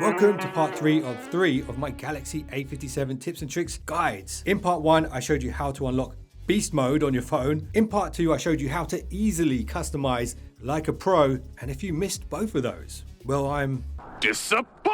Welcome to part 3 of my Galaxy A57 tips and tricks guides. In part 1, I showed you how to unlock beast mode on your phone. In part 2, I showed you how to easily customize like a pro. And if you missed both of those, well, I'm disappointed!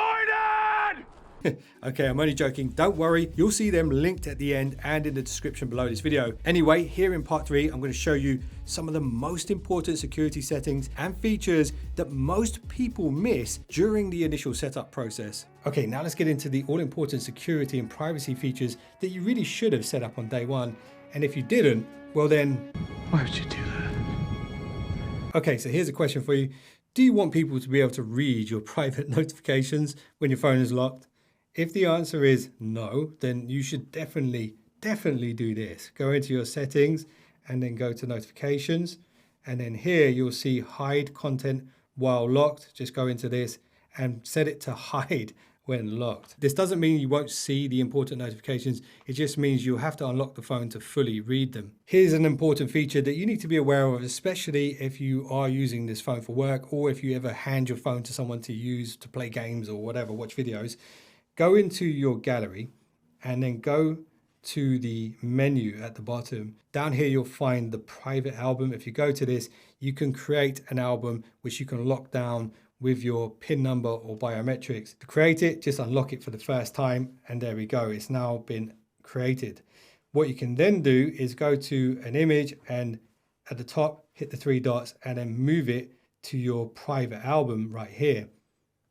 Okay, I'm only joking. Don't worry. You'll see them linked at the end and in the description below this video. Anyway, here in part 3, I'm going to show you some of the most important security settings and features that most people miss during the initial setup process. Okay, now let's get into the all-important security and privacy features that you really should have set up on day one. And if you didn't, well then, why would you do that? Okay, so here's a question for you. Do you want people to be able to read your private notifications when your phone is locked? If the answer is no, then you should definitely do this. Go into your settings and then go to notifications. And then here you'll see hide content while locked. Just go into this and set it to hide when locked. This doesn't mean you won't see the important notifications. It just means you'll have to unlock the phone to fully read them. Here's an important feature that you need to be aware of, especially if you are using this phone for work or if you ever hand your phone to someone to use to play games or whatever, watch videos. Go into your gallery and then go to the menu at the bottom. Down here, you'll find the private album. If you go to this, you can create an album which you can lock down with your PIN number or biometrics. To create it, just unlock it for the first time. And there we go. It's now been created. What you can then do is go to an image and at the top, hit the 3 dots and then move it to your private album right here,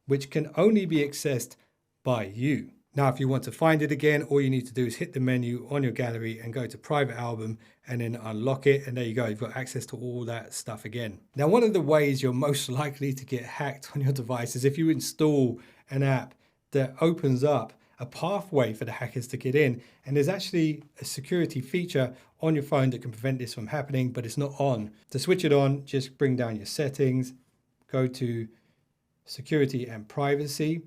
which can only be accessed by you. Now, if you want to find it again, all you need to do is hit the menu on your gallery and go to private album and then unlock it. And there you go. You've got access to all that stuff again. Now, one of the ways you're most likely to get hacked on your device is if you install an app that opens up a pathway for the hackers to get in. And there's actually a security feature on your phone that can prevent this from happening, but it's not on. To switch it on, just bring down your settings, go to security and privacy.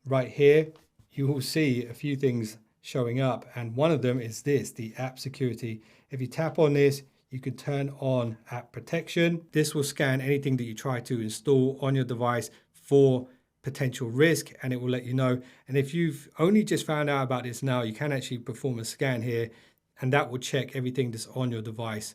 Right here, you will see a few things showing up. And one of them is this, the app security. If you tap on this, you can turn on app protection. This will scan anything that you try to install on your device for potential risk, and it will let you know. And if you've only just found out about this now, you can actually perform a scan here, and that will check everything that's on your device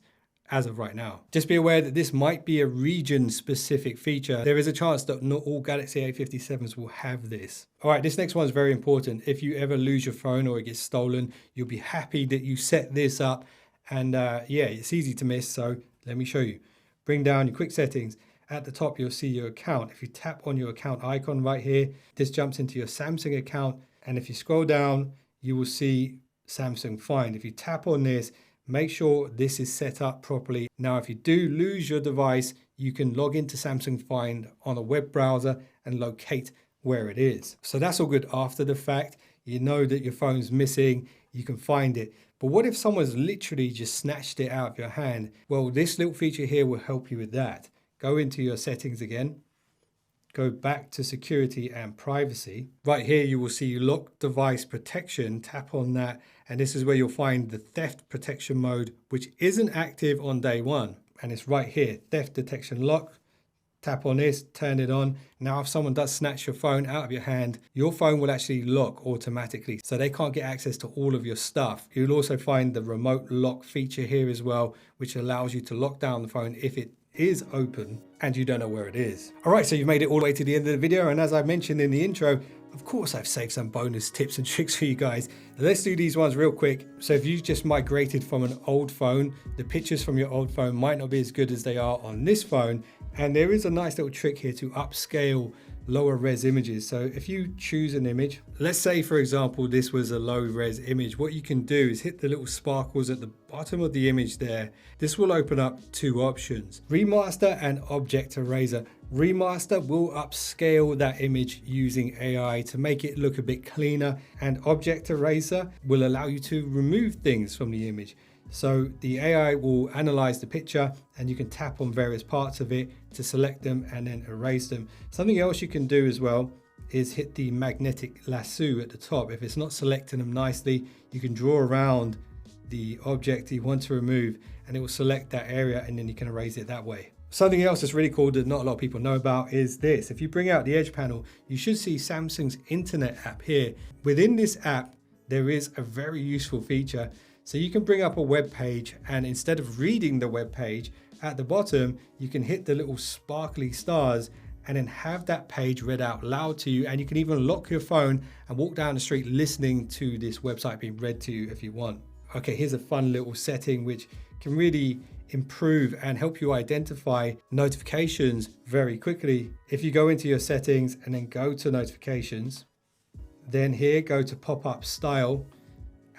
as of right now. Just be aware that this might be a region-specific feature. There is a chance that not all Galaxy A57s will have this. All right, this next one is very important. If you ever lose your phone or it gets stolen, you'll be happy that you set this up. And yeah, it's easy to miss, so let me show you. Bring down your quick settings. At the top, you'll see your account. If you tap on your account icon right here, this jumps into your Samsung account. And if you scroll down, you will see Samsung Find. If you tap on this, make sure this is set up properly. Now, if you do lose your device, you can log into Samsung Find on a web browser and locate where it is. So that's all good after the fact. You know that your phone's missing, you can find it. But what if someone's literally just snatched it out of your hand? Well, this little feature here will help you with that. Go into your settings again. Go back to security and privacy. Right here, you will see lock device protection. Tap on that. And this is where you'll find the theft protection mode, which isn't active on day one. And it's right here, theft detection lock. Tap on this, turn it on. Now, if someone does snatch your phone out of your hand, your phone will actually lock automatically. So they can't get access to all of your stuff. You'll also find the remote lock feature here as well, which allows you to lock down the phone if it is open and you don't know where it is. All right, so you've made it all the way to the end of the video. And as I mentioned in the intro, of course, I've saved some bonus tips and tricks for you guys. Let's do these ones real quick. So if you just migrated from an old phone, the pictures from your old phone might not be as good as they are on this phone. And there is a nice little trick here to upscale lower res images. So if you choose an image, let's say, for example, this was a low res image, what you can do is hit the little sparkles at the bottom of the image there. This will open up two options, remaster and object eraser. Remaster will upscale that image using AI to make it look a bit cleaner, and object eraser will allow you to remove things from the image. So the AI will analyze the picture and you can tap on various parts of it to select them and then erase them. Something else you can do as well is hit the magnetic lasso at the top. If it's not selecting them nicely, you can draw around the object you want to remove and it will select that area and then you can erase it that way. Something else that's really cool that not a lot of people know about is this. If you bring out the Edge panel, you should see Samsung's Internet app here. Within this app, there is a very useful feature. So you can bring up a web page, and instead of reading the web page, at the bottom, you can hit the little sparkly stars and then have that page read out loud to you. And you can even lock your phone and walk down the street listening to this website being read to you if you want. Okay, here's a fun little setting which can really improve and help you identify notifications very quickly. If you go into your settings and then go to notifications, then here go to pop-up style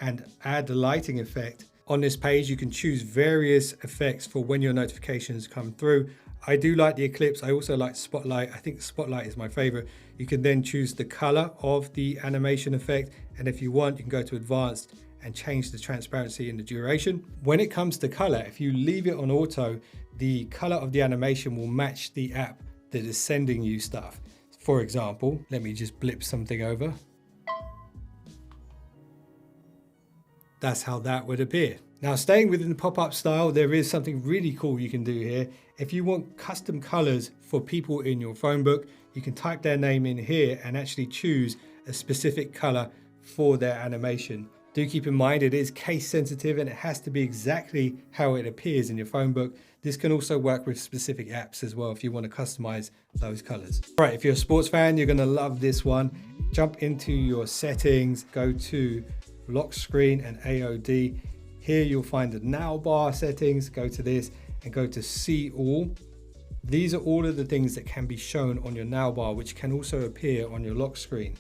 and add the lighting effect. On this page, you can choose various effects for when your notifications come through. I do like the eclipse. I also like spotlight. I think spotlight is my favorite. You can then choose the color of the animation effect. And if you want, you can go to advanced and change the transparency and the duration. When it comes to color, if you leave it on auto, the color of the animation will match the app that is sending you stuff. For example, let me just blip something over. That's how that would appear. Now, staying within the pop-up style, there is something really cool you can do here. If you want custom colors for people in your phone book, you can type their name in here and actually choose a specific color for their animation. Do keep in mind it is case sensitive and it has to be exactly how it appears in your phone book. This can also work with specific apps as well if you want to customize those colors. All right, if you're a sports fan, you're going to love this one. Jump into your settings, go to lock screen and AOD. Here you'll find the now bar settings. Go to this and go to see all. These are all of the things that can be shown on your now bar, which can also appear on your lock screen.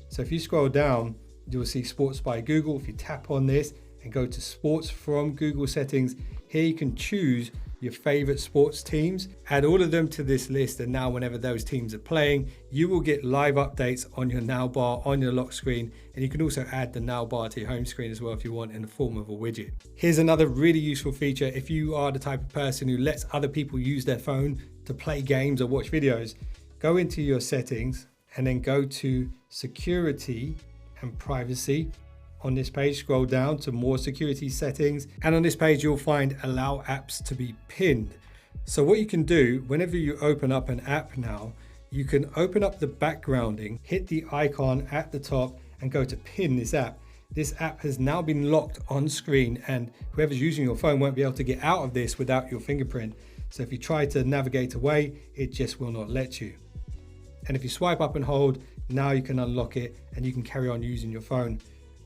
So if you scroll down, you'll see Sports by Google. If you tap on this and go to Sports from Google settings, here you can choose your favorite sports teams, add all of them to this list, and now whenever those teams are playing, you will get live updates on your now bar on your lock screen. And you can also add the now bar to your home screen as well if you want, in the form of a widget. Here's another really useful feature if you are the type of person who lets other people use their phone to play games or watch videos. Go into your settings and then go to security and privacy. On this page, scroll down to more security settings, and on this page you'll find allow apps to be pinned. So what you can do whenever you open up an app now, you can open up the backgrounding, hit the icon at the top and go to pin this app. This app has now been locked on screen, and whoever's using your phone won't be able to get out of this without your fingerprint. So if you try to navigate away, it just will not let you. And if you swipe up and hold, now you can unlock it and you can carry on using your phone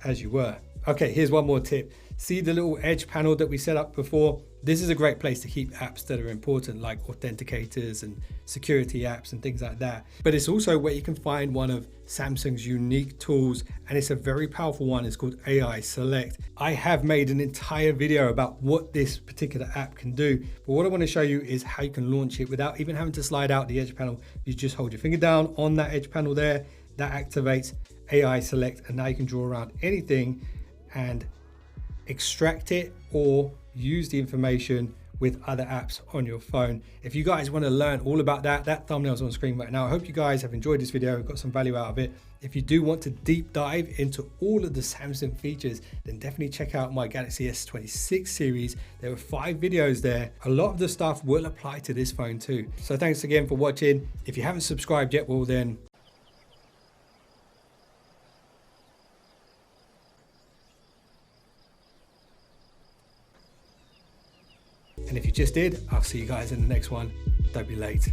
as you were. Okay, here's one more tip. See the little Edge panel that we set up before? This is a great place to keep apps that are important, like authenticators and security apps and things like that. But it's also where you can find one of Samsung's unique tools, and it's a very powerful one. It's called AI Select. I have made an entire video about what this particular app can do, but what I want to show you is how you can launch it without even having to slide out the Edge panel. You just hold your finger down on that Edge panel there, that activates AI Select, and now you can draw around anything and extract it or use the information with other apps on your phone. If you guys want to learn all about that, that thumbnail's on screen right now. I hope you guys have enjoyed this video and got some value out of it. If you do want to deep dive into all of the Samsung features, then definitely check out my Galaxy S26 series. There were 5 videos there. A lot of the stuff will apply to this phone too. So thanks again for watching. If you haven't subscribed yet, well then, and if you just did, I'll see you guys in the next one. Don't be late.